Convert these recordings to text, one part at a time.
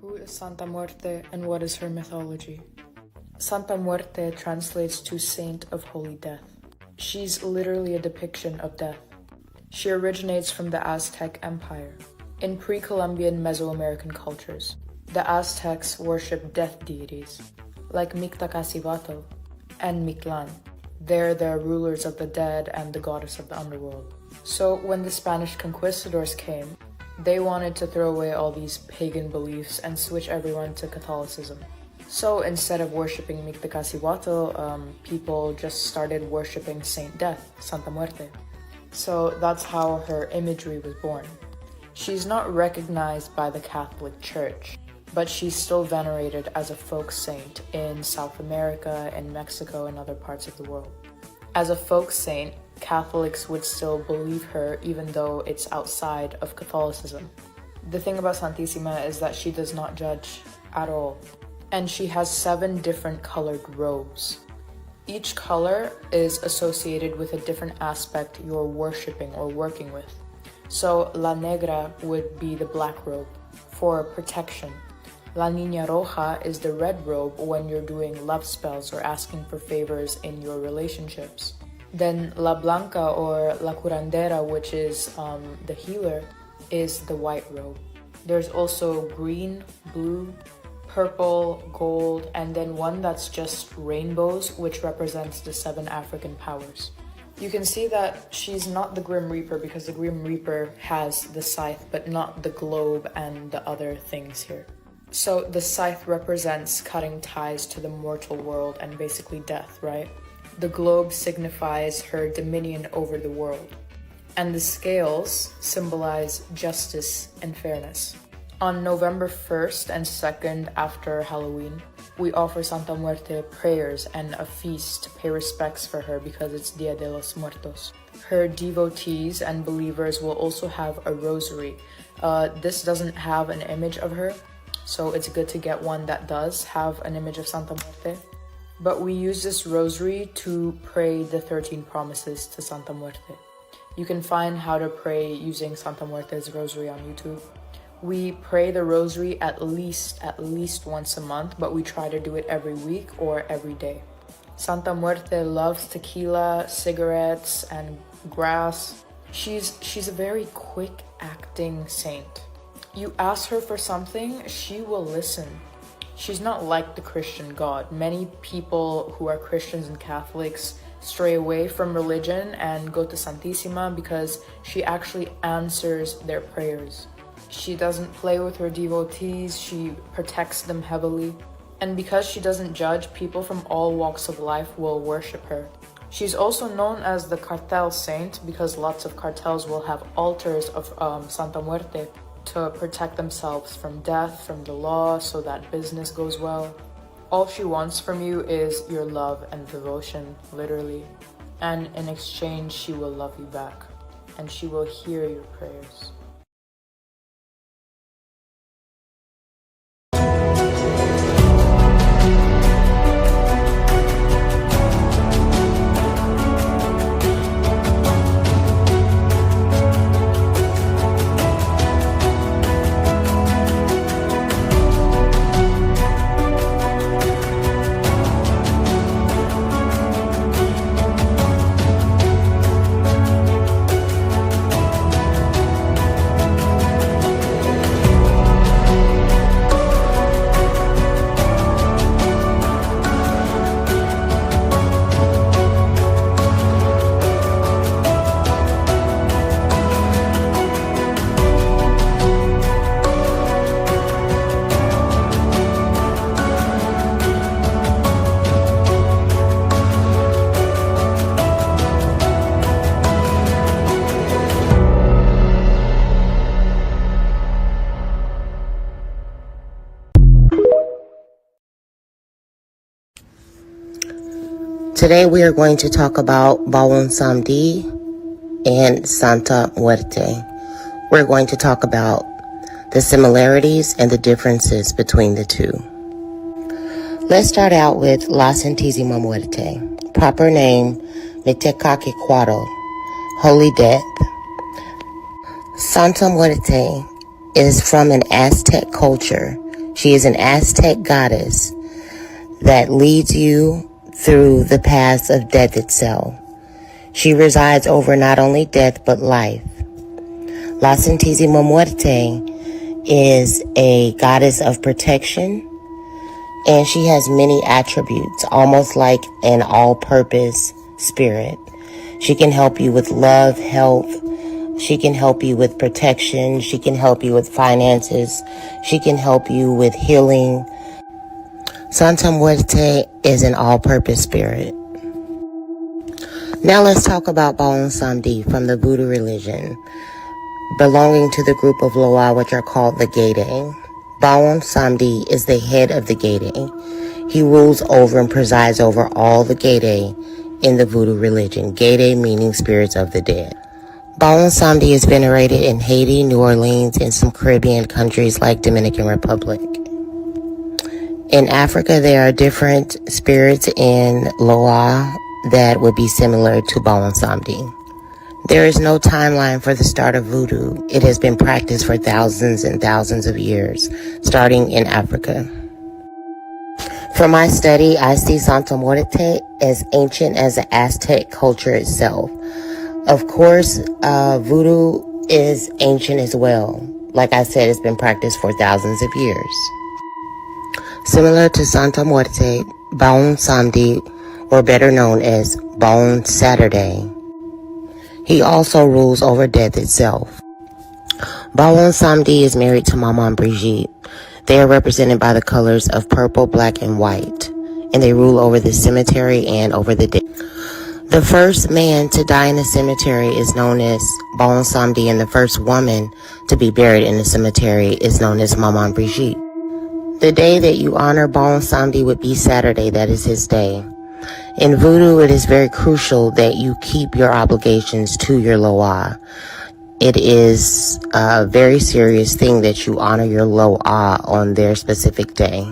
Who is Santa Muerte and what is her mythology? Santa Muerte translates to Saint of Holy Death. She's literally a depiction of death. She originates from the Aztec Empire. In pre-Columbian Mesoamerican cultures, the Aztecs worshipped death deities, like Mictacasihuatl and Nylan. They're the rulers of the dead and the goddess of the underworld. So when the Spanish conquistadors came, they wanted to throw away all these pagan beliefs and switch everyone to Catholicism. So instead of worshipping Mictacasihuatl, people just started worshipping Saint Death, Santa Muerte. So that's how her imagery was born. She's not recognized by the Catholic Church, but she's still venerated as a folk saint in South America and Mexico and other parts of the world. As a folk saint, Catholics would still believe her even though it's outside of Catholicism. The thing about Santissima is that she does not judge at all, and she has 7 different colored robes. Each color is associated with a different aspect you're worshipping or working with. So La Negra would be the black robe for protection. La Niña Roja is the red robe when you're doing love spells or asking for favors in your relationships. Then La Blanca or La Curandera, which is the healer, is the white robe. There's also green, blue, purple, gold, and then one that's just rainbows, which represents the 7 African powers. You can see that she's not the Grim Reaper because the Grim Reaper has the scythe, but not the globe and the other things here. So the scythe represents cutting ties to the mortal world and basically death, right? The globe signifies her dominion over the world. And the scales symbolize justice and fairness. On November 1st and 2nd after Halloween, we offer Santa Muerte prayers and a feast to pay respects for her because it's Dia de los Muertos. Her devotees and believers will also have a rosary. This doesn't have an image of her, so it's good to get one that does have an image of Santa Muerte. But we use this rosary to pray the 13 promises to Santa Muerte. You can find how to pray using Santa Muerte's rosary on YouTube. We pray the rosary at least once a month, but we try to do it every week or every day. Santa Muerte loves tequila, cigarettes, and grass. She's a very quick acting saint. You ask her for something, she will listen. She's not like the Christian God. Many people who are Christians and Catholics stray away from religion and go to Santissima because she actually answers their prayers. She doesn't play with her devotees, she protects them heavily. And because she doesn't judge, people from all walks of life will worship her. She's also known as the cartel saint because lots of cartels will have altars of Santa Muerte to protect themselves from death, from the law, so that business goes well. All she wants from you is your love and devotion, literally. And in exchange, she will love you back, and she will hear your prayers. Today we are going to talk about Bawon Samedi and Santa Muerte. We're going to talk about the similarities and the differences between the two. Let's start out with La Santísima Muerte. Proper name, Mictacasihuatl, Holy Death. Santa Muerte is from an Aztec culture She is an Aztec goddess that leads you through the paths of death itself. She resides over not only death but life. La Santísima Muerte is a goddess of protection, and she has many attributes, almost like an all-purpose spirit. She can help you with love, health. She can help you with protection. She can help you with finances. She can help you with healing. Santa Muerte is an all-purpose spirit. Now let's talk about Bawang Samedi from the Voodoo religion, belonging to the group of Loa, which are called the Gede. Bawang Samedi is the head of the Gede. He rules over and presides over all the Gede in the Voodoo religion. Gede meaning spirits of the dead. Bawang Samedi is venerated in Haiti, New Orleans, and some Caribbean countries like Dominican Republic. In Africa, there are different spirits in Loa that would be similar to Bawang Samedi. There is no timeline for the start of voodoo. It has been practiced for thousands and thousands of years, starting in Africa. From my study, I see Santa Muerte as ancient as the Aztec culture itself. Of course, voodoo is ancient as well. Like I said, it's been practiced for thousands of years. Similar to Santa Muerte, Bawang Samedi, or better known as Bawang Saturday, he also rules over death itself. Bawang Samedi is married to Maman Brigitte. They are represented by the colors of purple, black, and white, and they rule over the cemetery and over the dead. The first man to die in the cemetery is known as Bawang Samedi, and the first woman to be buried in the cemetery is known as Maman Brigitte. The day that you honor Bawang Samedi would be Saturday. That is his day. In voodoo, it is very crucial that you keep your obligations to your Loa. It is a very serious thing that you honor your Loa on their specific day.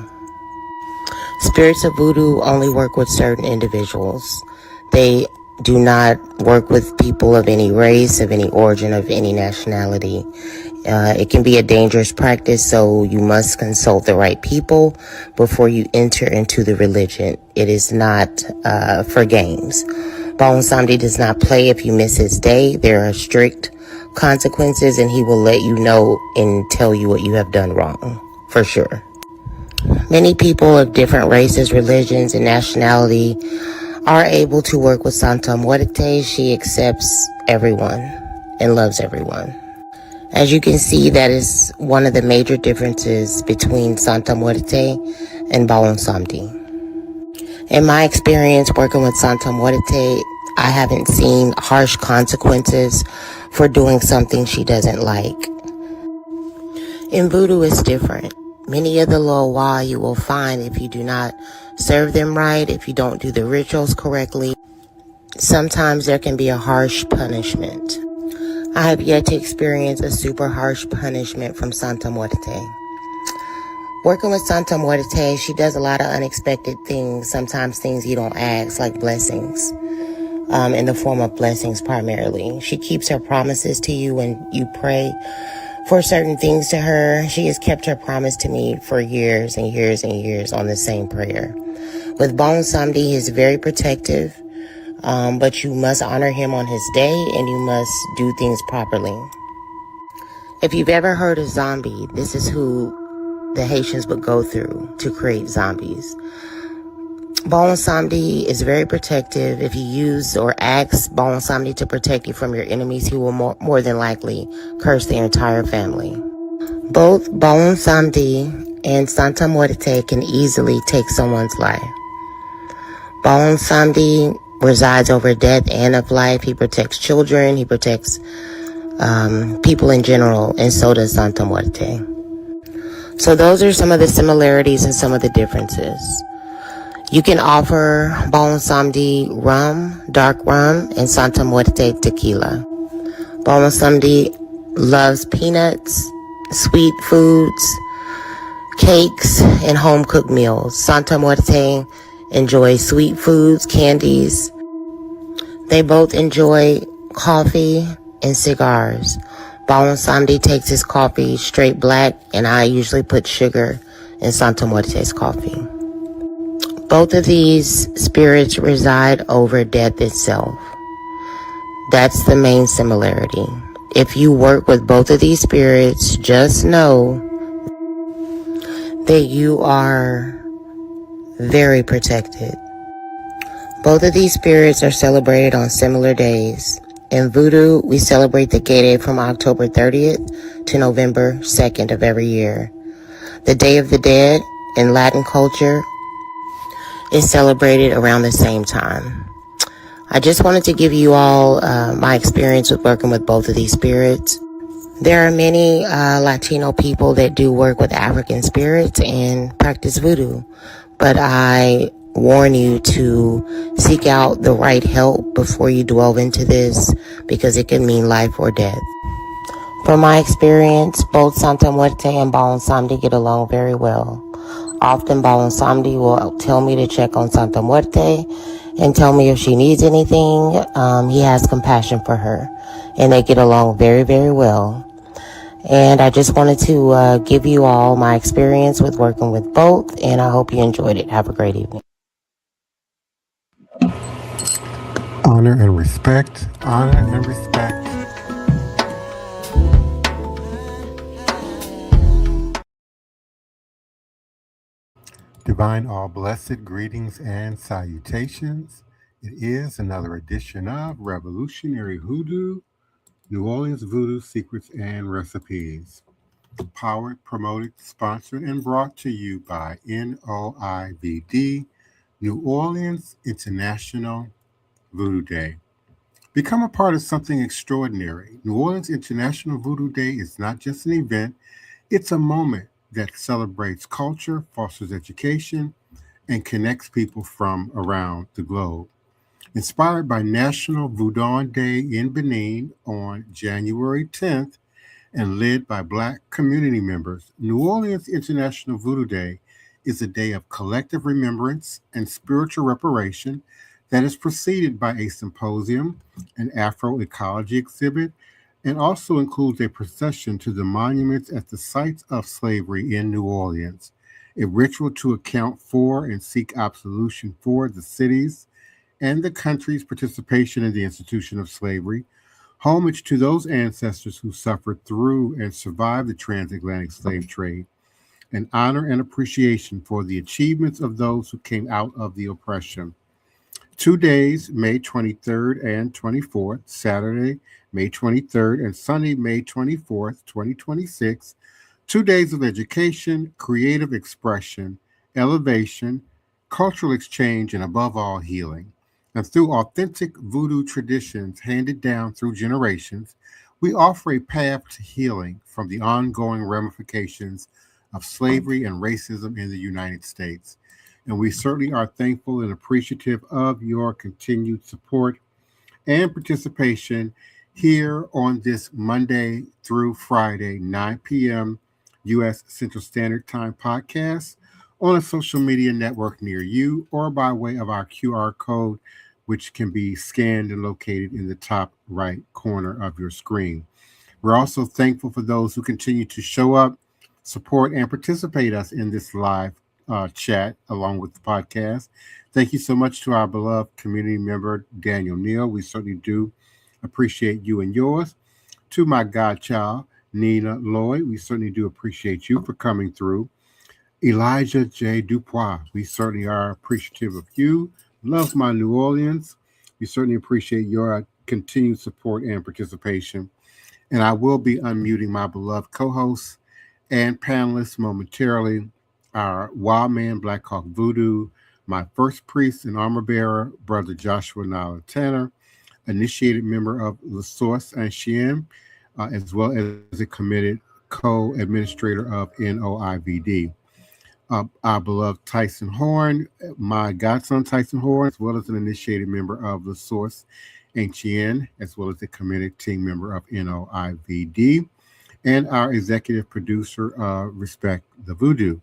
Spirits of voodoo only work with certain individuals. They do not work with people of any race, of any origin, of any nationality. It can be a dangerous practice, so you must consult the right people before you enter into the religion. It is not for games. Bawang Samedi does not play if you miss his day. There are strict consequences, and he will let you know and tell you what you have done wrong, for sure. Many people of different races, religions, and nationality are able to work with Santa Muerte. She accepts everyone and loves everyone. As you can see, that is one of the major differences between Santa Muerte and Bawang Samedi. In my experience working with Santa Muerte, I haven't seen harsh consequences for doing something she doesn't like. In voodoo, it's different. Many of the Loa you will find, if you do not serve them right, if you don't do the rituals correctly, sometimes there can be a harsh punishment. I have yet to experience a super harsh punishment from Santa Muerte. Working with Santa Muerte, she does a lot of unexpected things, sometimes things you don't ask, like blessings, in the form of blessings primarily. She keeps her promises to you when you pray for certain things to her. She has kept her promise to me for years and years and years on the same prayer. With Bawang Samedi, he is very protective, but you must honor him on his day, and you must do things properly. If you've ever heard of zombie, this is who the Haitians would go through to create zombies. Bawang Samedi is very protective. If you use or ask Bawang Samedi to protect you from your enemies, he will more than likely curse the entire family. Both Bawang Samedi and Santa Muerte can easily take someone's life. Bawang Samedi resides over death and of life. He protects children. He protects people in general, and so does Santa Muerte. So those are some of the similarities and some of the differences. You can offer Bawang Samedi rum, dark rum, and Santa Muerte tequila. Bawang Samedi loves peanuts, sweet foods, cakes, and home-cooked meals. Santa Muerte enjoys sweet foods, candies. They both enjoy coffee and cigars. Bawang Samedi takes his coffee straight black, and I usually put sugar and Santa Muerte's coffee. Both of these spirits reside over death itself. That's the main similarity. If you work with both of these spirits, just know that you are very protected. Both of these spirits are celebrated on similar days. In Voodoo, we celebrate the Gay Day from October 30th to November 2nd of every year. The Day of the Dead in Latin culture is celebrated around the same time. I just wanted to give you all my experience with working with both of these spirits. There are many Latino people that do work with African spirits and practice voodoo, but I warn you to seek out the right help before you delve into this, because it can mean life or death. From my experience, both Santa Muerte and Bawon Samedi get along very well. Often Bawon Samedi will tell me to check on Santa Muerte and tell me if she needs anything. He has compassion for her, and they get along very, very well. And I just wanted to give you all my experience with working with both, and I hope you enjoyed it. Have a great evening. Honor and respect, honor and respect. Divine all blessed greetings and salutations. It is another edition of Revolutionary Hoodoo, New Orleans Voodoo Secrets and Recipes. Powered, promoted, sponsored, and brought to you by NOIVD, New Orleans International Voodoo Day. Become a part of something extraordinary. New Orleans International Voodoo Day is not just an event, it's a moment that celebrates culture, fosters education, and connects people from around the globe. Inspired by National Voodoo Day in Benin on January 10th and led by Black community members, New Orleans International Voodoo Day is a day of collective remembrance and spiritual reparation that is preceded by a symposium, an Afro-ecology exhibit, and also includes a procession to the monuments at the sites of slavery in New Orleans, a ritual to account for and seek absolution for the city's and the country's participation in the institution of slavery, homage to those ancestors who suffered through and survived the transatlantic slave trade, and honor and appreciation for the achievements of those who came out of the oppression. 2 days, May 23rd and 24th, Saturday, May 23rd, and Sunday, May 24th, 2026. 2 days of education, creative expression, elevation, cultural exchange, and above all, healing. And through authentic voodoo traditions handed down through generations, we offer a path to healing from the ongoing ramifications of slavery and racism in the United States. And we certainly are thankful and appreciative of your continued support and participation here on this Monday through Friday, 9 p.m. U.S. Central Standard Time podcast on a social media network near you or by way of our QR code, which can be scanned and located in the top right corner of your screen. We're also thankful for those who continue to show up, support, and participate us in this live chat along with the podcast. Thank you so much to our beloved community member, Daniel Neal. We certainly do appreciate you and yours. To my godchild, Nina Lloyd, we certainly do appreciate you for coming through. Elijah J. Dupois, we certainly are appreciative of you. Love my New Orleans. We certainly appreciate your continued support and participation. And I will be unmuting my beloved co-hosts and panelists momentarily. Our Wild Man Black Hawk Voodoo, my first priest and armor bearer, Brother Joshua Nylan Tanner, initiated member of La Source Ancien, as well as a committed co-administrator of NOIVD. Our beloved Tyson Horn, my godson Tyson Horn, as well as an initiated member of La Source Ancien, as well as a committed team member of NOIVD, and our executive producer, Respect the Voodoo,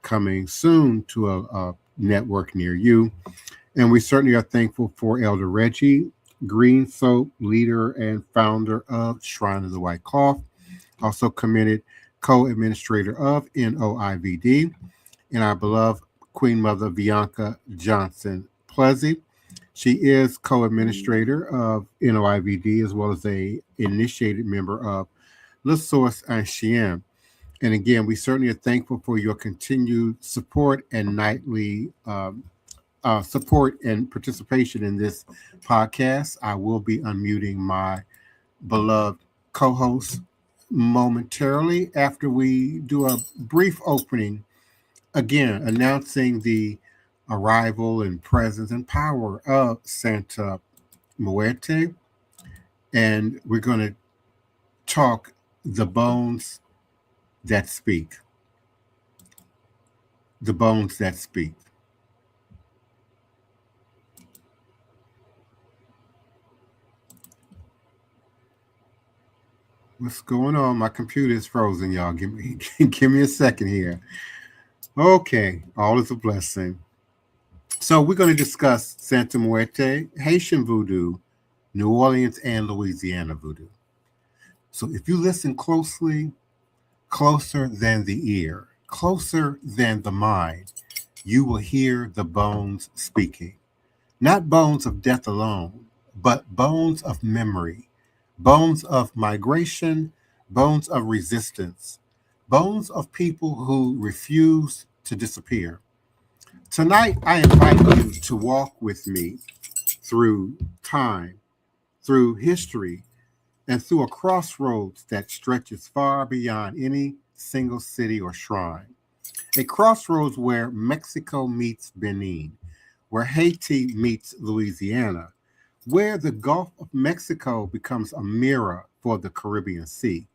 coming soon to a network near you. And we certainly are thankful for Elder Reggie, Green Soap leader and founder of Shrine of the White Cloth, also committed co-administrator of NOIVD, and our beloved Queen Mother Bianca Johnson Plessy. She is co-administrator of NOIVD as well as a initiated member of Le Source Ancien. And again, we certainly are thankful for your continued support and nightly support and participation in this podcast. I will be unmuting my beloved co-host momentarily after we do a brief opening, again announcing the arrival and presence and power of Santa Muerte. And we're going to talk the bones that speak. The bones that speak. What's going on? My computer is frozen, y'all. Give me a second here. Okay, all is a blessing. So we're going to discuss Santa Muerte, Haitian Voodoo, New Orleans, and Louisiana Voodoo. So if you listen closely, closer than the ear, closer than the mind, you will hear the bones speaking. Not bones of death alone, but bones of memory, bones of migration, bones of resistance, bones of people who refuse to disappear. Tonight, I invite you to walk with me through time, through history, and through a crossroads that stretches far beyond any single city or shrine. A crossroads where Mexico meets Benin, where Haiti meets Louisiana, where the Gulf of Mexico becomes a mirror for the Caribbean Sea.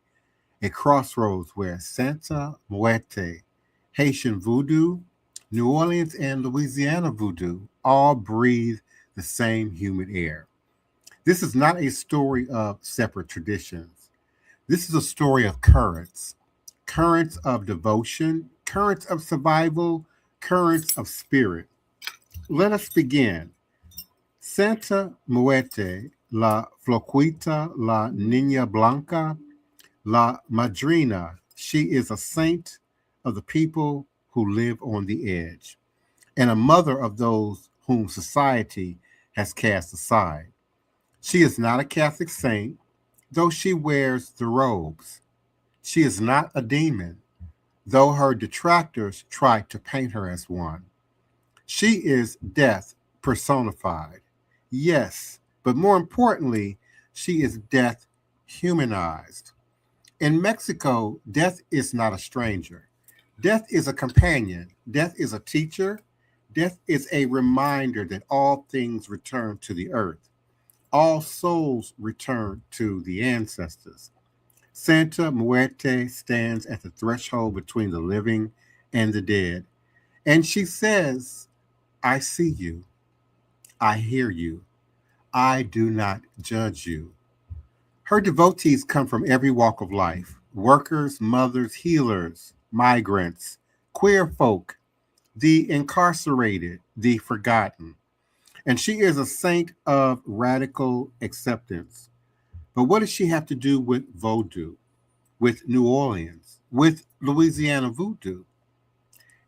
A crossroads where Santa Muerte, Haitian Voodoo, New Orleans, and Louisiana Voodoo all breathe the same humid air. This is not a story of separate traditions. This is a story of currents, currents of devotion, currents of survival, currents of spirit. Let us begin. Santa Muerte, la Floquita, la Niña Blanca, la Madrina. She is a saint of the people who live on the edge, and a mother of those whom society has cast aside. She is not a Catholic saint, though she wears the robes. She is not a demon, though her detractors try to paint her as one. She is death personified. Yes, but more importantly, she is death humanized. In Mexico, death is not a stranger. Death is a companion. Death is a teacher. Death is a reminder that all things return to the earth. All souls return to the ancestors. Santa Muerte stands at the threshold between the living and the dead. And she says, I see you. I hear you. I do not judge you. Her devotees come from every walk of life: workers, mothers, healers, migrants, queer folk, the incarcerated, the forgotten. And she is a saint of radical acceptance. But what does she have to do with Vodou, with New Orleans, with Louisiana Voodoo?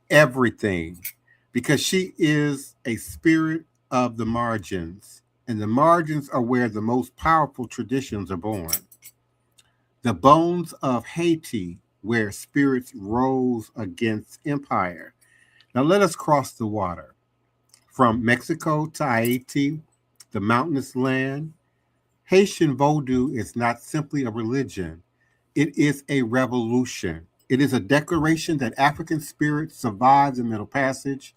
Everything, because she is a spirit of the margins, and the margins are where the most powerful traditions are born. The bones of Haiti, where spirits rose against empire. Now let us cross the water. From Mexico to Haiti, the mountainous land, Haitian Vodou is not simply a religion. It is a revolution. It is a declaration that African spirit survives the Middle Passage.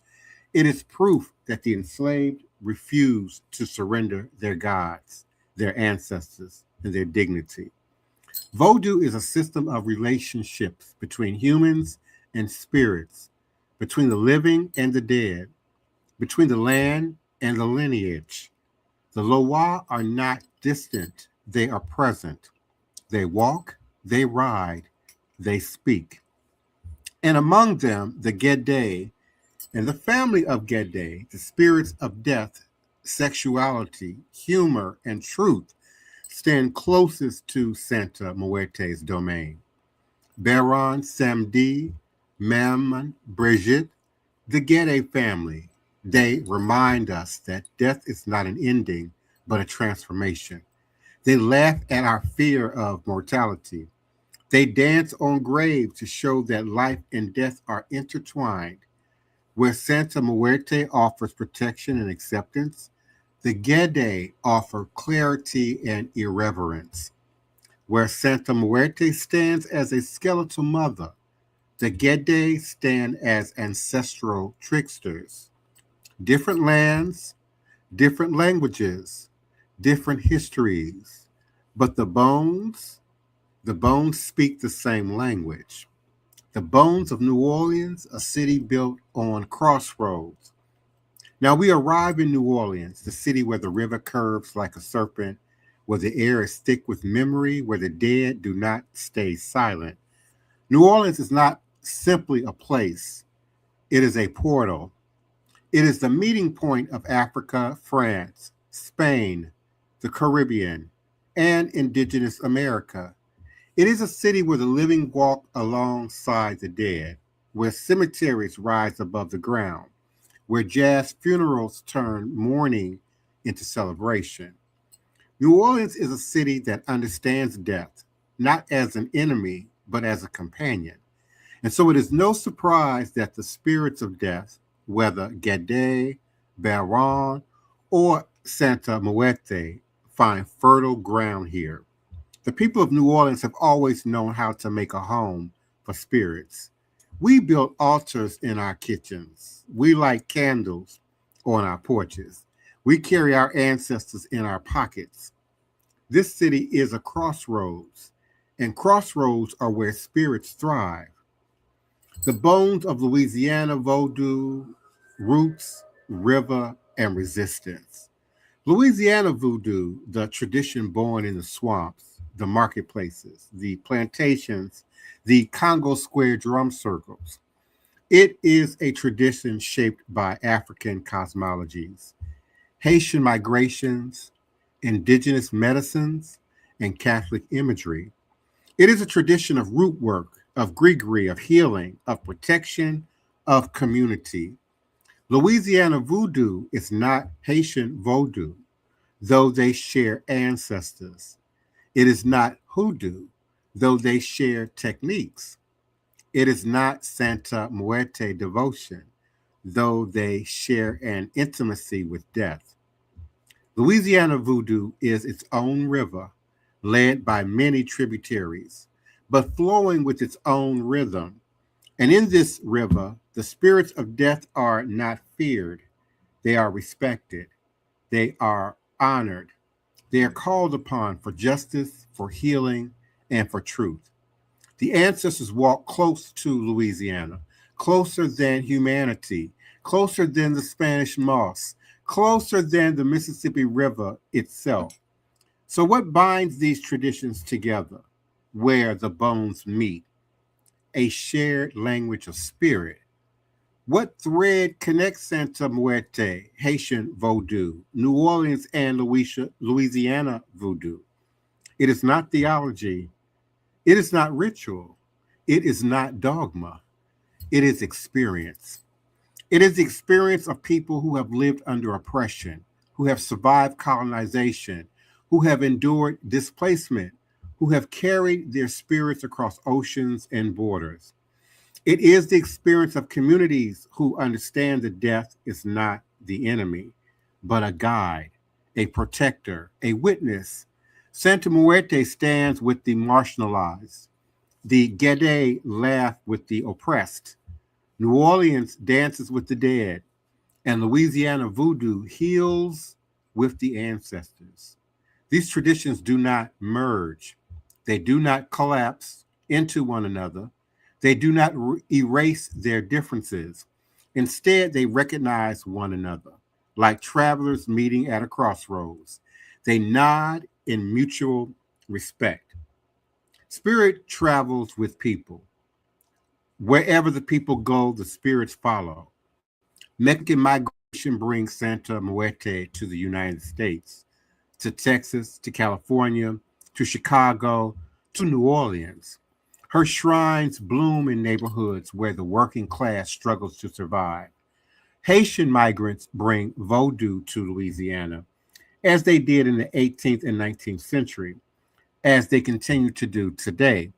It is proof that the enslaved refused to surrender their gods, their ancestors, and their dignity. Vodou is a system of relationships between humans and spirits, between the living and the dead, between the land and the lineage. The Loa are not distant, they are present. They walk, they ride, they speak. And among them, the Gede and the family of Gede, the spirits of death, sexuality, humor, and truth, stand closest to Santa Muerte's domain. Baron, Samedi, Mammon, Brigitte, The Gede family, they remind us that death is not an ending, but a transformation. They laugh at our fear of mortality. They dance on graves to show that life and death are intertwined. Where Santa Muerte offers protection and acceptance, the Gede offer clarity and irreverence. Where Santa Muerte stands as a skeletal mother, the Gede stand as ancestral tricksters. Different lands, different languages, different histories, but the bones speak the same language. The bones of New Orleans, a city built on crossroads. Now we arrive in New Orleans, the city where the river curves like a serpent, where the air is thick with memory, where the dead do not stay silent. New Orleans is not simply a place, it is a portal. It is the meeting point of Africa, France, Spain, the Caribbean, and indigenous America. It is a city where the living walk alongside the dead, where cemeteries rise above the ground, where jazz funerals turn mourning into celebration. New Orleans is a city that understands death, not as an enemy, but as a companion. And so it is no surprise that the spirits of death, whether Gede, Baron, or Santa Muerte, find fertile ground here. The people of New Orleans have always known how to make a home for spirits. We built altars in our kitchens. We light candles on our porches. We carry our ancestors in our pockets. This city is a crossroads, and crossroads are where spirits thrive. The bones of Louisiana Vodou, roots, river, and resistance. Louisiana Voodoo, the tradition born in the swamps, the marketplaces, the plantations, the Congo Square drum circles. It is a tradition shaped by African cosmologies, Haitian migrations, indigenous medicines, and Catholic imagery. It is a tradition of root work, of grigri, of healing, of protection, of community. Louisiana Voodoo is not Haitian Vodou, though they share ancestors. It is not Hoodoo, though they share techniques. It is not Santa Muerte devotion, though they share an intimacy with death. Louisiana Voodoo is its own river, led by many tributaries, but flowing with its own rhythm. And in this river, the spirits of death are not feared. They are respected. They are honored. They are called upon for justice, for healing, and for truth. The ancestors walked close to Louisiana, closer than humanity, closer than the Spanish moss, closer than the Mississippi River itself. So what binds these traditions together? Where the bones meet, a shared language of spirit. What thread connects Santa Muerte, Haitian Vodou, New Orleans, and Louisiana Voodoo? It is not theology. It is not ritual. It is not dogma. It is experience. It is the experience of people who have lived under oppression, who have survived colonization, who have endured displacement, who have carried their spirits across oceans and borders. It is the experience of communities who understand that death is not the enemy, but a guide, a protector, a witness. Santa Muerte stands with the marginalized. The Gede laugh with the oppressed. New Orleans dances with the dead. And Louisiana Voodoo heals with the ancestors. These traditions do not merge. They do not collapse into one another. They do not erase their differences. Instead, they recognize one another, like travelers meeting at a crossroads. They nod in mutual respect. Spirit travels with people. Wherever the people go, the spirits follow. Mexican migration brings Santa Muerte to the United States, to Texas, to California, to Chicago, to New Orleans. Her shrines bloom in neighborhoods where the working class struggles to survive. Haitian migrants bring Vodou to Louisiana, as they did in the 18th and 19th century, as they continue to do today.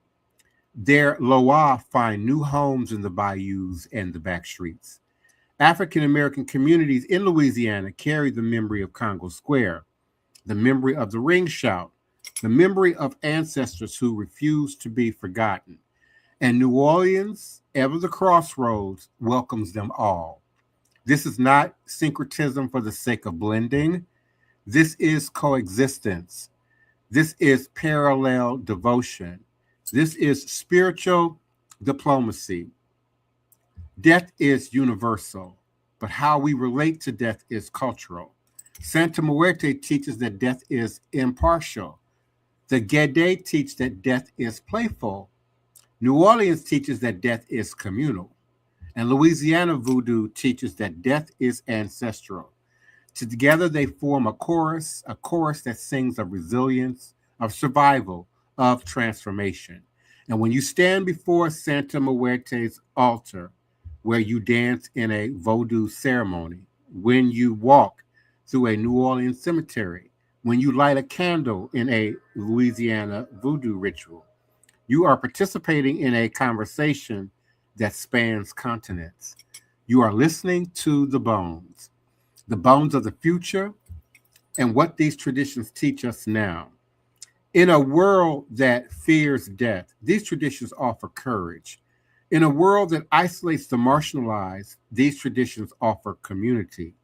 Their Loa find new homes in the bayous and the back streets. African American communities in Louisiana carry the memory of Congo Square, the memory of the ring shout, the memory of ancestors who refused to be forgotten. And New Orleans, ever the crossroads, welcomes them all. This is not syncretism for the sake of blending. This is coexistence. This is parallel devotion. This is spiritual diplomacy. Death is universal, but how we relate to death is cultural. Santa Muerte teaches that death is impartial. The Gede teach that death is playful. New Orleans teaches that death is communal. And Louisiana Voodoo teaches that death is ancestral. Together they form a chorus that sings of resilience, of survival, of transformation. And when you stand before Santa Muerte's altar, where you dance in a Vodou ceremony, when you walk through a New Orleans cemetery, when you light a candle in a Louisiana Voodoo ritual, you are participating in a conversation that spans continents. You are listening to the bones of the future, and what these traditions teach us now. In a world that fears death, these traditions offer courage. In a world that isolates the marginalized, these traditions offer community.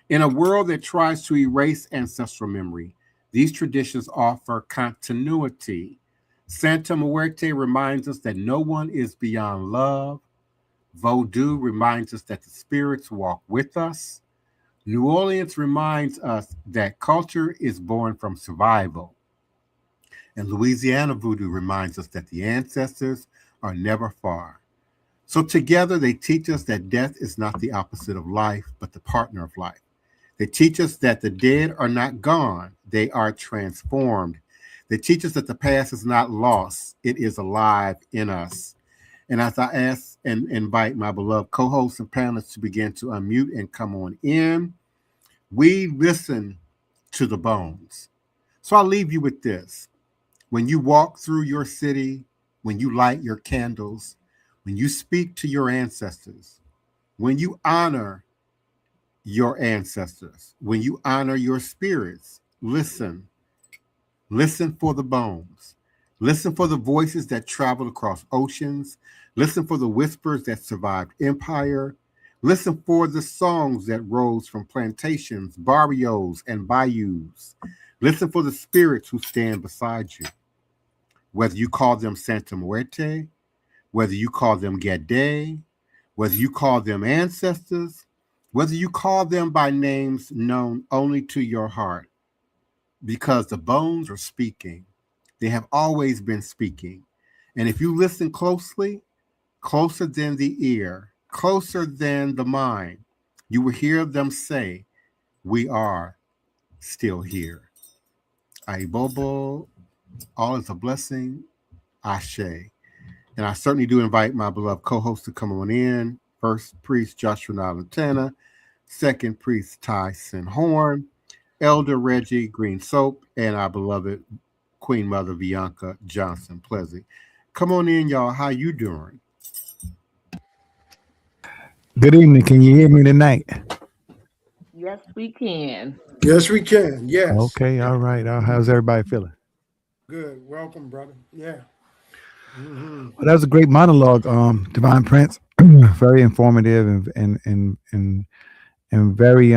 In a world that tries to erase ancestral memory, these traditions offer continuity. Santa Muerte reminds us that no one is beyond love. Vodou reminds us that the spirits walk with us. New Orleans reminds us that culture is born from survival. And Louisiana Voodoo reminds us that the ancestors are never far. So together they teach us that death is not the opposite of life, but the partner of life. They teach us that the dead are not gone, they are transformed. They teach us that the past is not lost, it is alive in us. And as I ask and invite my beloved co-hosts and panelists to begin to unmute and come on in, we listen to the bones. So I'll leave you with this. When you walk through your city, when you light your candles, when you speak to your ancestors, when you honor your ancestors, when you honor your spirits, listen. Listen for the bones. Listen for the voices that traveled across oceans. Listen for the whispers that survived empire. Listen for the songs that rose from plantations, barrios, and bayous. Listen for the spirits who stand beside you. Whether you call them Santa Muerte, whether you call them Gede, whether you call them ancestors, whether you call them by names known only to your heart, because the bones are speaking. They have always been speaking. And if you listen closely, closer than the ear, closer than the mind, you will hear them say, we are still here. AYIBOBO, all is a blessing, Ashe. And I certainly do invite my beloved co-host to come on in. First priest Joshua Nylan, second priest Tyson Horn, Elder Reggie Green Soap, and our beloved Queen Mother Bianca Johnson Plessy. Come on in, y'all. How you doing? Good evening. Can you hear me tonight? Yes, we can. Yes, we can. Yes. Okay. All right. How's everybody feeling? Good. Welcome, brother. Yeah. Mm-hmm. Well, that was a great monologue, Divine Prince. Very informative and very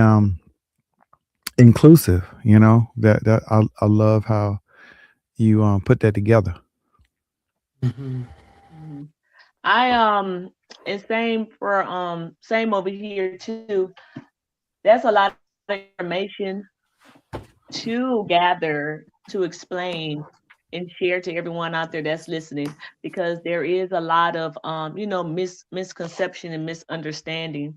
inclusive. You know that I love how you put that together. Mm-hmm. I and same over here too. There's a lot of information to gather, to explain, and share to everyone out there that's listening, because there is a lot of misconception and misunderstanding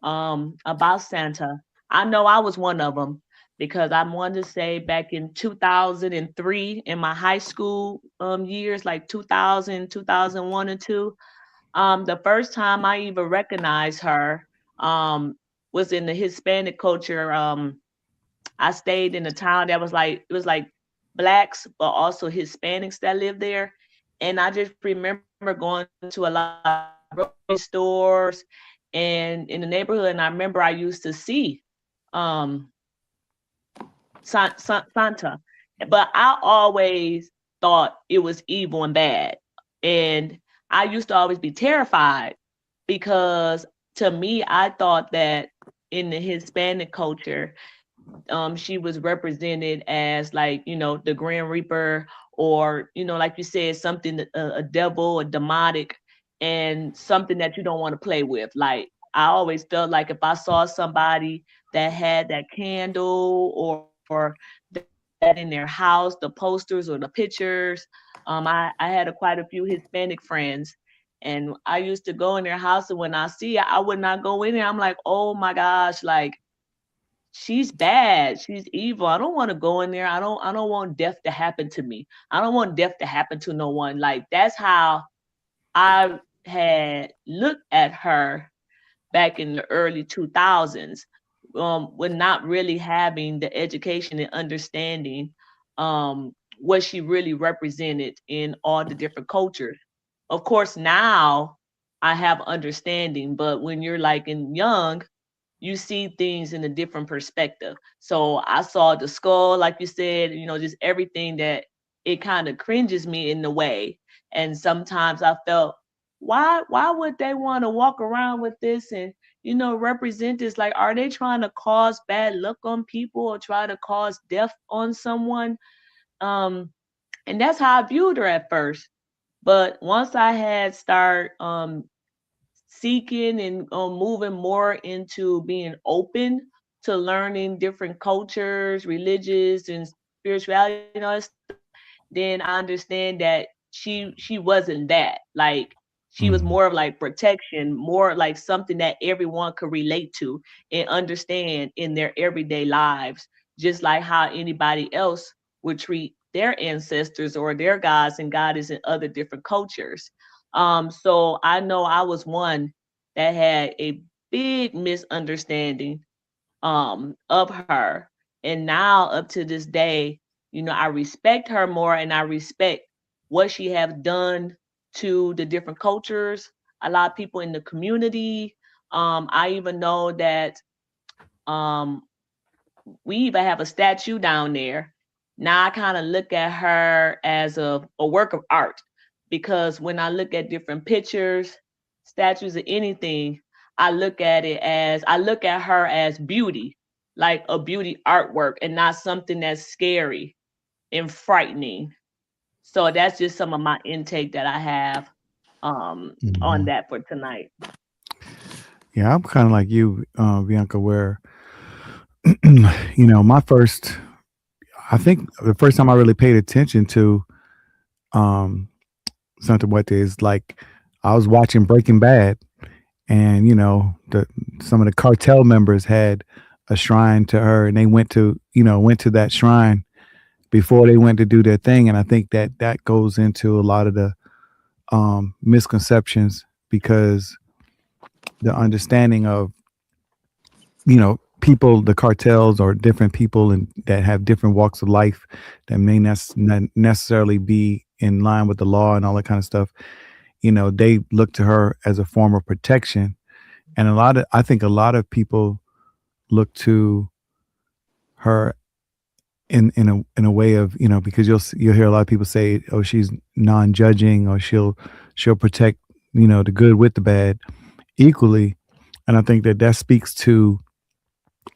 about Santa. I know I was one of them, because I wanted to say back in 2003 in my high school years, like 2000, 2001 and 2, the first time I even recognized her, was in the Hispanic culture. I stayed in a town that was like, it was like blacks, but also Hispanics that lived there. And I just remember going to a lot of grocery stores and in the neighborhood. And I remember I used to see Santa, but I always thought it was evil and bad. And I used to always be terrified because to me, I thought that in the Hispanic culture, she was represented as like, you know, the Grand Reaper, or, you know, like you said, something, a devil, a demonic, and something that you don't want to play with. Like, I always felt like if I saw somebody that had that candle or that in their house, the posters or the pictures, I had quite a few Hispanic friends, and I used to go in their house, and when I see it, I would not go in there. I'm like, oh my gosh, like, she's bad, she's evil. I don't want to go in there. I don't want death to happen to me. I don't want death to happen to no one. Like, that's how I had looked at her back in the early 2000s, with not really having the education and understanding what she really represented in all the different cultures. Of course, now I have understanding, but when you're like in young, you see things in a different perspective. So I saw the skull, like you said, you know, just everything that it kind of cringes me in a way. And sometimes I felt, why would they want to walk around with this and, you know, represent this? Like, are they trying to cause bad luck on people or try to cause death on someone? And that's how I viewed her at first. But once I had started seeking and moving more into being open to learning different cultures, religions, and spirituality, you know, then I understand that she wasn't that. Like, she was more of like protection, more like something that everyone could relate to and understand in their everyday lives, just like how anybody else would treat their ancestors or their gods and goddesses in other different cultures. So I know I was one that had a big misunderstanding of her. And now up to this day, you know, I respect her more and I respect what she has done to the different cultures, a lot of people in the community. I even know that we even have a statue down there. Now I kind of look at her as a work of art, because when I look at different pictures, statues, or anything, I look at her as beauty, like a beauty artwork, and not something that's scary and frightening. So that's just some of my intake that I have on that for tonight. Yeah, I'm kind of like you, Bianca, where, you know, I think the first time I really paid attention to Santa Muerte is like, I was watching Breaking Bad, and, you know, some of the cartel members had a shrine to her, and they went to that shrine before they went to do their thing. And I think that goes into a lot of the misconceptions, because the understanding of, you know, people, the cartels, or different people and that have different walks of life that may not necessarily be in line with the law and all that kind of stuff, you know, they look to her as a form of protection. And I think a lot of people look to her in a way of, you know, because you'll hear a lot of people say, oh, she's non-judging, or she'll protect, you know, the good with the bad equally. And I think that speaks to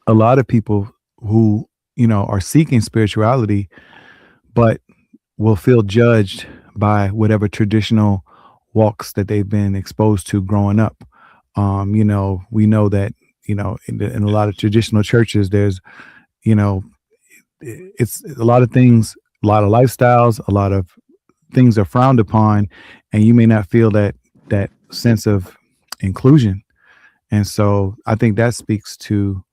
a lot of people who, you know, are seeking spirituality, but will feel judged by whatever traditional walks that they've been exposed to growing up. You know, we know that, you know, in a lot of traditional churches, there's, you know, it's a lot of things, a lot of lifestyles, a lot of things are frowned upon, and you may not feel that sense of inclusion. And so I think that speaks to,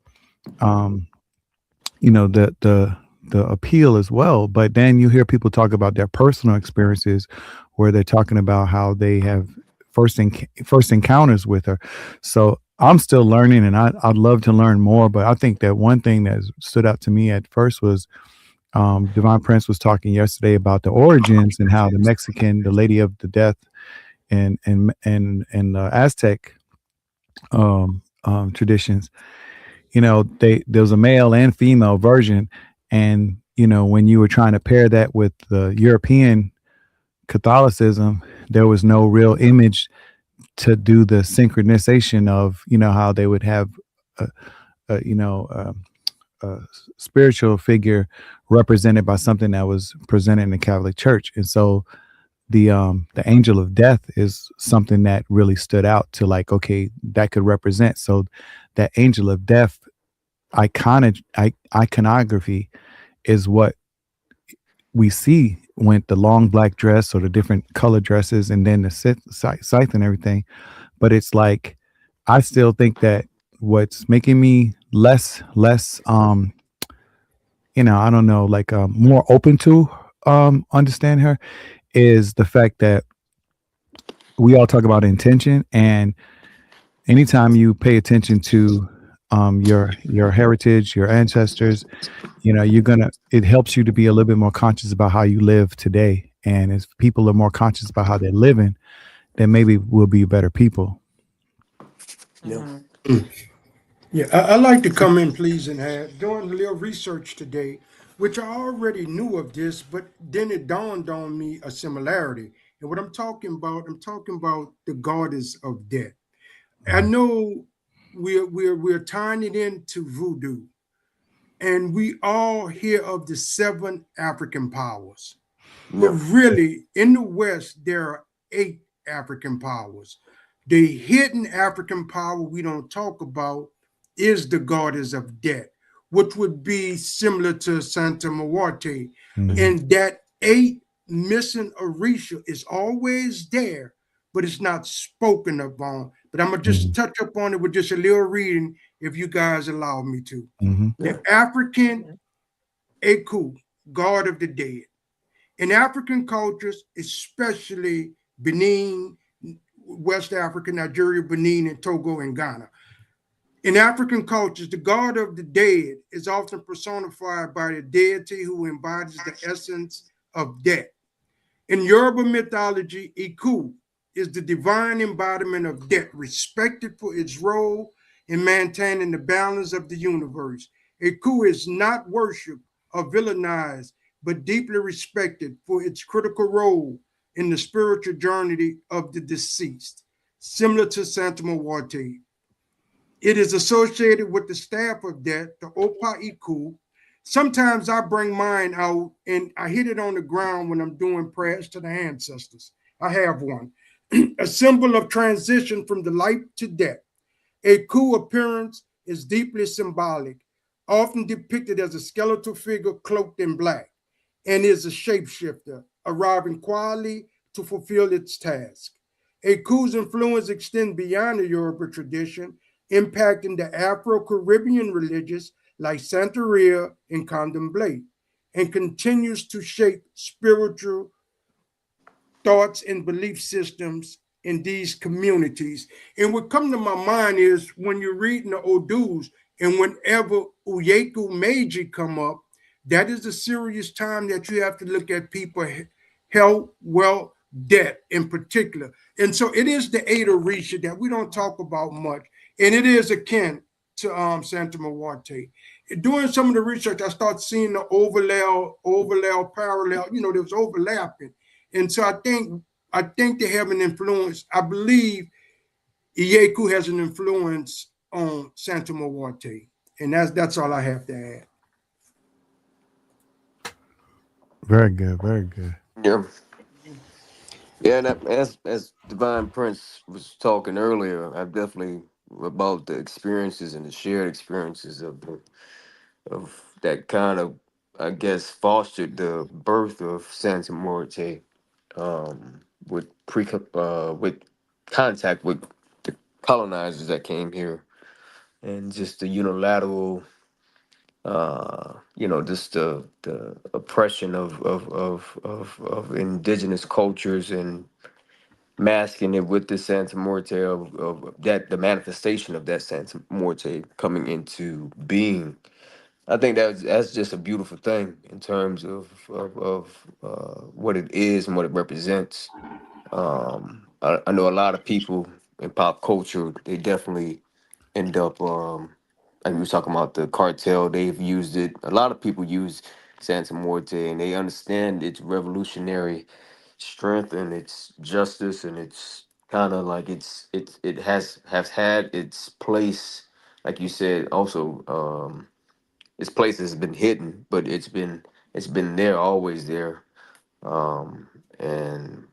you know, the appeal as well. But then you hear people talk about their personal experiences, where they're talking about how they have first encounters with her. So I'm still learning, and I'd love to learn more. But I think that one thing that stood out to me at first was Divine Prince was talking yesterday about the origins and how the Mexican, the Lady of the Death, and Aztec traditions. There was a male and female version, and when you were trying to pair that with the European Catholicism, there was no real image to do the synchronization of how they would have a, a you know a spiritual figure represented by something that was presented in the Catholic Church. And so the angel of death is something that really stood out to, like, okay, that could represent. So that angel of death iconography is what we see with the long black dress or the different color dresses, and then the scythe and everything. But it's like, I still think that what's making me less I don't know, like more open to understand her is the fact that we all talk about intention, and anytime you pay attention to your heritage, your ancestors, it helps you to be a little bit more conscious about how you live today. And if people are more conscious about how they're living, then maybe we'll be better people. Mm-hmm. Yeah, I like to come in, please, and have doing a little research today, which I already knew of this, but then it dawned on me a similarity. And what I'm talking about the goddess of death. I know we're tying it into voodoo, and we all hear of the 7 African powers. But really, in the West, there are 8 African powers. The hidden African power we don't talk about is the goddess of death, which would be similar to Santa Muerte. And that 8 missing Orisha is always there, but it's not spoken upon. But I'm going to just touch up on it with just a little reading, if you guys allow me to. The African Eku, god of the dead. In African cultures, especially Benin, West Africa, Nigeria, Benin, and Togo and Ghana. In African cultures, the god of the dead is often personified by the deity who embodies the essence of death. In Yoruba mythology, Iku is the divine embodiment of death, respected for its role in maintaining the balance of the universe. Iku is not worshipped or villainized, but deeply respected for its critical role in the spiritual journey of the deceased, similar to Santa Muerte. It is associated with the staff of death, the Opa Iku. Sometimes I bring mine out and I hit it on the ground when I'm doing prayers to the ancestors. I have one, a symbol of transition from the life to death. A Ku appearance is deeply symbolic, often depicted as a skeletal figure cloaked in black, and is a shapeshifter, arriving quietly to fulfill its task. A Ku's influence extends beyond the Yoruba tradition, impacting the Afro-Caribbean religions like Santeria and Candomblé, and continues to shape spiritual thoughts and belief systems in these communities. And what comes to my mind is when you're reading the Odus, and whenever Uyeku Meiji come up, that is a serious time that you have to look at people health, wealth, debt in particular. And so it is the 8 Orisha that we don't talk about much. And it is akin to Santa Muerte. Doing some of the research, I start seeing the overlap, parallel, there's overlapping. And so I think they have an influence. I believe Iyeku has an influence on Santa Muerte. And that's all I have to add. Very good, very good. Yeah. Yeah, and as Divine Prince was talking earlier, I definitely about the experiences and the shared experiences of that kind of, I guess, fostered the birth of Santa Muerte, with with contact with the colonizers that came here, and just the unilateral, just the oppression of indigenous cultures, and masking it with the Santa Muerte of that, the manifestation of that Santa Muerte coming into being. I think that's just a beautiful thing in terms of what it is and what it represents. I know a lot of people in pop culture, they definitely end up like we were talking about the cartel, they've used it. A lot of people use Santa Muerte and they understand its revolutionary strength and its justice, and it's kind of like it has had its place, like you said, also its place has been hidden, but it's been there, always there. And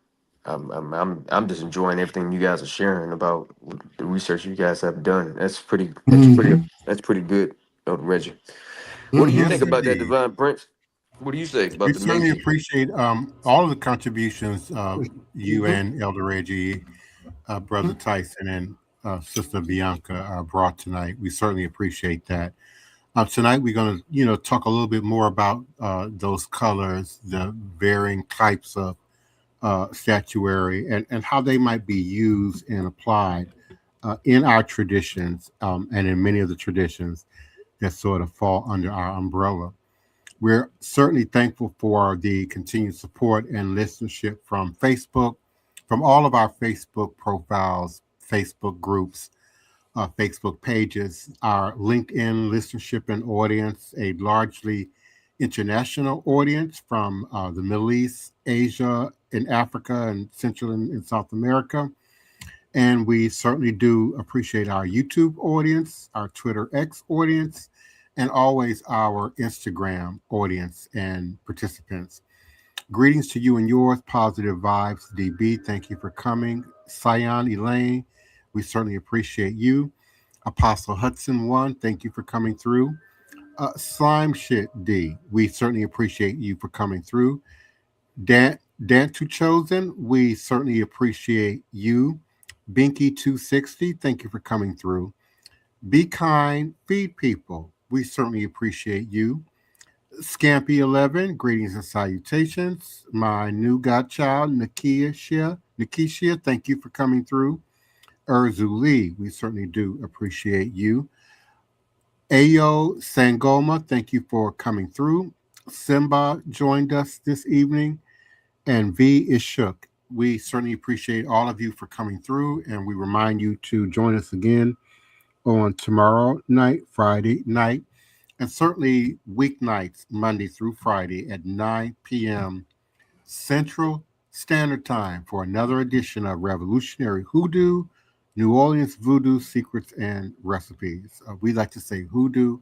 I'm just enjoying everything you guys are sharing about the research you guys have done. Mm-hmm. That's pretty good, Reggie. What do you Mm-hmm. think Yes, about that, indeed. Divine Prince? What do you say We about the certainly nation? appreciate all of the contributions you and Elder Reggie, Brother Tyson, and Sister Bianca brought tonight. We certainly appreciate that. Tonight we're going to, talk a little bit more about those colors, the varying types of statuary, and how they might be used and applied in our traditions and in many of the traditions that sort of fall under our umbrella. We're certainly thankful for the continued support and listenership from Facebook, from all of our Facebook profiles, Facebook groups, Facebook pages, our LinkedIn listenership and audience, a largely international audience from the Middle East, Asia, and Africa, and Central and South America. And we certainly do appreciate our YouTube audience, our Twitter X audience, and always our Instagram audience and participants. Greetings to you and yours, Positive Vibes DB. Thank you for coming. Cyan Elaine, we certainly appreciate you. Apostle Hudson 1, thank you for coming through. Slime Shit D, we certainly appreciate you for coming through. Dan to Chosen, we certainly appreciate you. Binky 260, thank you for coming through. Be kind, feed people. We certainly appreciate you. Scampy 11, greetings and salutations. My new godchild, Nikishia, thank you for coming through. Urzu Lee, we certainly do appreciate you. Ayo Sangoma, thank you for coming through. Simba joined us this evening, and V is shook. We certainly appreciate all of you for coming through, and we remind you to join us again on tomorrow night, Friday night, and certainly weeknights, Monday through Friday at 9 p.m. Central Standard Time for another edition of Revolutionary Hoodoo, New Orleans Voodoo Secrets and Recipes. We like to say Hoodoo,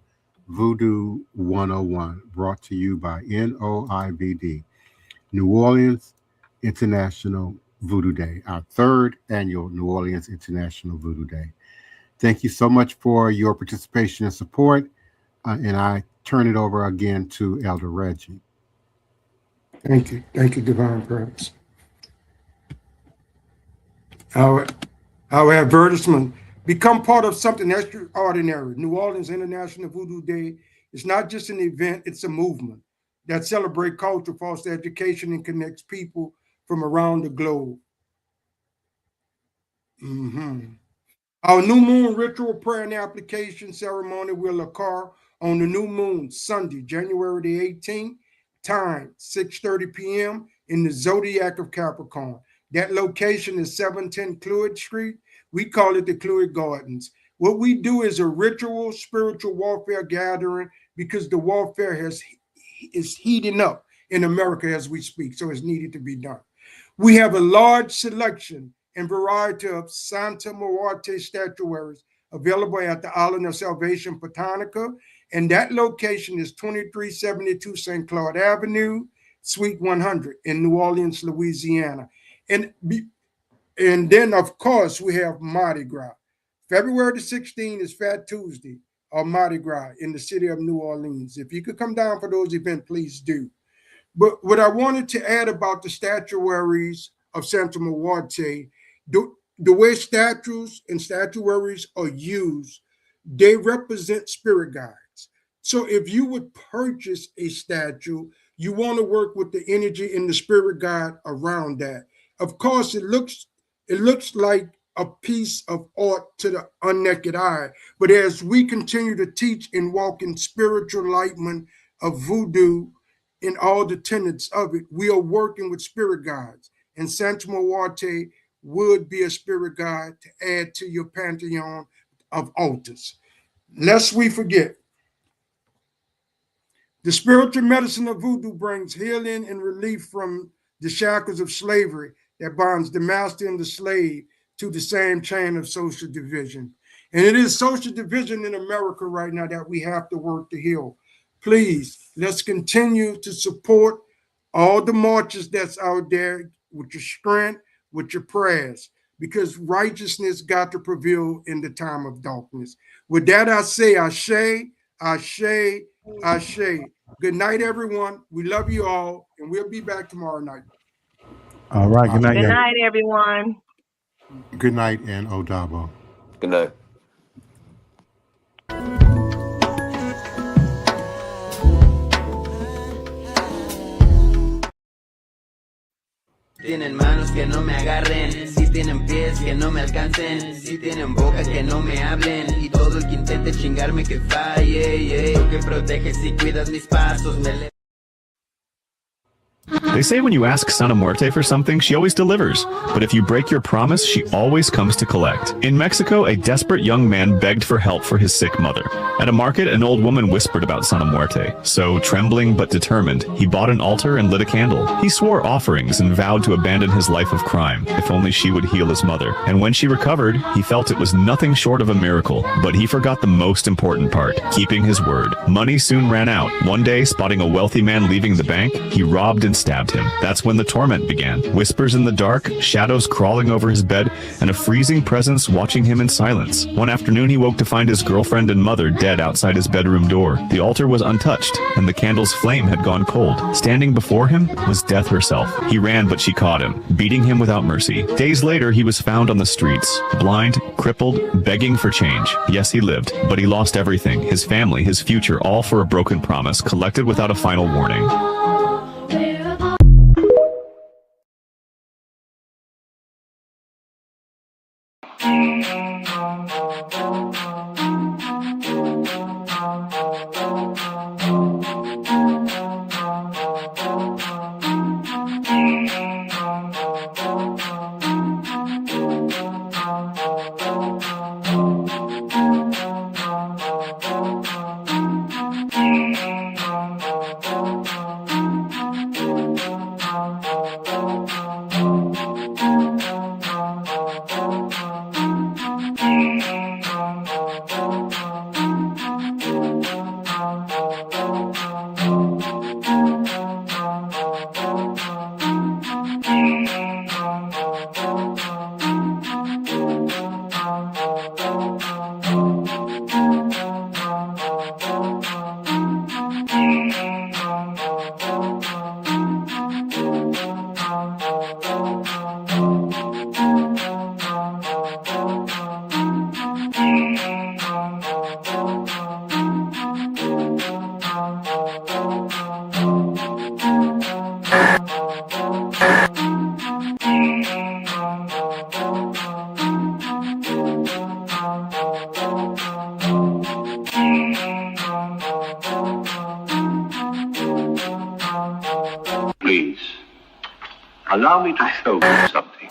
Voodoo 101, brought to you by NOIVD, New Orleans International Voodoo Day, our third annual New Orleans International Voodoo Day. Thank you so much for your participation and support. And I turn it over again to Elder Reggie. Thank you. Thank you, Divine Prince. Our advertisement: become part of something extraordinary. New Orleans International Voodoo Day is not just an event, it's a movement that celebrates culture, fosters education, and connects people from around the globe. Mm-hmm. Our new moon ritual prayer and application ceremony will occur on the new moon, Sunday, January the 18th, time 6:30 p.m. in the zodiac of Capricorn. That location is 710 Clewitt Street. We call it the Clewitt Gardens. What we do is a ritual spiritual warfare gathering because the warfare is heating up in America as we speak, so it's needed to be done. We have a large selection and variety of Santa Muerte statuaries available at the Island of Salvation, Botanica, and that location is 2372 St. Claude Avenue, Suite 100 in New Orleans, Louisiana. And then, of course, we have Mardi Gras. February the 16th is Fat Tuesday or Mardi Gras in the city of New Orleans. If you could come down for those events, please do. But what I wanted to add about the statuaries of Santa Muerte, the way statues and statuaries are used, they represent spirit guides. So if you would purchase a statue, you want to work with the energy and the spirit guide around that. Of course, it looks It looks like a piece of art to the unnaked eye. But as we continue to teach and walk in spiritual enlightenment of voodoo in all the tenets of it, we are working with spirit guides. And Santa Muerte would be a spirit guide to add to your pantheon of altars. Lest we forget, the spiritual medicine of voodoo brings healing and relief from the shackles of slavery that binds the master and the slave to the same chain of social division. And it is social division in America right now that we have to work to heal. Please, let's continue to support all the marches that's out there with your strength, with your prayers, because righteousness got to prevail in the time of darkness. With that, I say, Ashe, Ashe, Ashe. Good night, everyone. We love you all, and we'll be back tomorrow night. All right. Good night. Good night, everyone. Good night and Odabo. Good night. Tienen manos que no me agarren, si tienen pies que no me alcancen, si tienen boca que no me hablen, y todo el que intente chingarme que falle, tú que proteges y cuidas mis pasos, They say when you ask Santa Muerte for something, she always delivers. But if you break your promise, she always comes to collect. In Mexico, a desperate young man begged for help for his sick mother. At a market, an old woman whispered about Santa Muerte. So, trembling but determined, he bought an altar and lit a candle. He swore offerings and vowed to abandon his life of crime, if only she would heal his mother. And when she recovered, he felt it was nothing short of a miracle. But he forgot the most important part, keeping his word. Money soon ran out. One day, spotting a wealthy man leaving the bank, he robbed and stabbed him. That's when the torment began. Whispers in the dark, shadows crawling over his bed, and a freezing presence watching him in silence. One afternoon he woke to find his girlfriend and mother dead outside his bedroom door. The altar was untouched, and the candle's flame had gone cold. Standing before him was death herself. He ran, but she caught him, beating him without mercy. Days later he was found on the streets, blind, crippled, begging for change. Yes, he lived, but he lost everything, his family, his future, all for a broken promise, collected without a final warning. Please, allow me to show you something.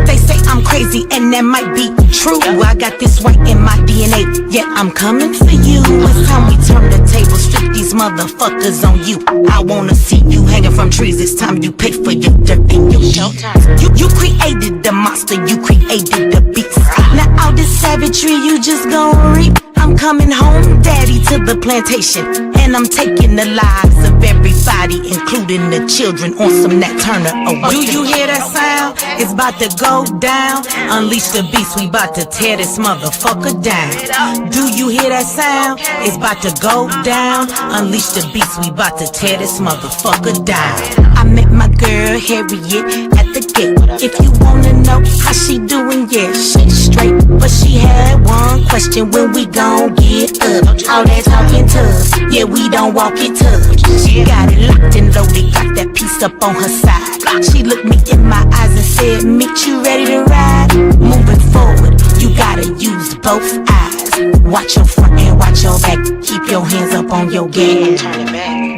They say I'm crazy and that might be true. I got this right in my DNA, yet I'm coming for you. It's time we turn the tables, flip these motherfuckers on you. I wanna see you hanging from trees. It's time you pay for your dirt and your showtime. You created the monster, you created the beast. Now all this savagery you just gon' reap. I'm coming home, daddy, to the plantation, and I'm taking the lives of everybody, including the children, on some Nat Turner. Oh, do you hear that sound? It's about to go down. Unleash the beast, we about to tear this motherfucker down. Do you hear that sound? It's about to go down. Unleash the beast, we about to tear this motherfucker down. I met my girl Harriet at the hit. If you wanna know how she doing, yeah, she straight. But she had one question: when we gon' get up? All that talking tough, yeah, we don't walk it tough. She got it locked and loaded, got that piece up on her side. She looked me in my eyes and said, "Meet you ready to ride?" Moving forward, you gotta use both eyes. Watch your front and watch your back. Keep your hands up on your gas.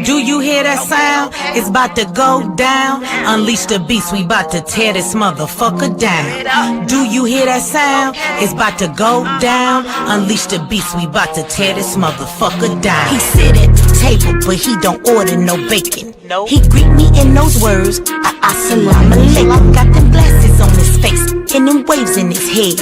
Do you hear that sound? It's about to go down. Unleash the beast, we about to tear this motherfucker down. Do you hear that sound? It's about to go down. Unleash the beast, we about to tear this motherfucker down. He sit at the table, but he don't order no bacon. He greet me in those words, assalamu alaikum. Got them glasses on his face and them waves in his head.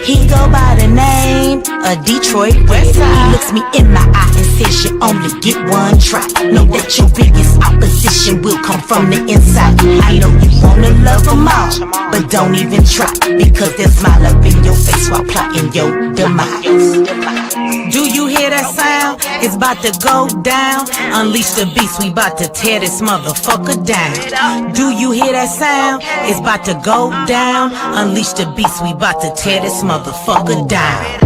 He go by the name of Detroit West. He looks me in my eye and says, "You only get one try. Know that your biggest opposition will come from the inside." I know you wanna love them all, but don't even try, because they'll smile up in your face while plotting your demise. Do you hear that sound? It's about to go down. Unleash the beast, we about to tear this motherfucker down. Do you hear that sound? It's about to go down. Unleash the beast, we about to tear this motherfucker down.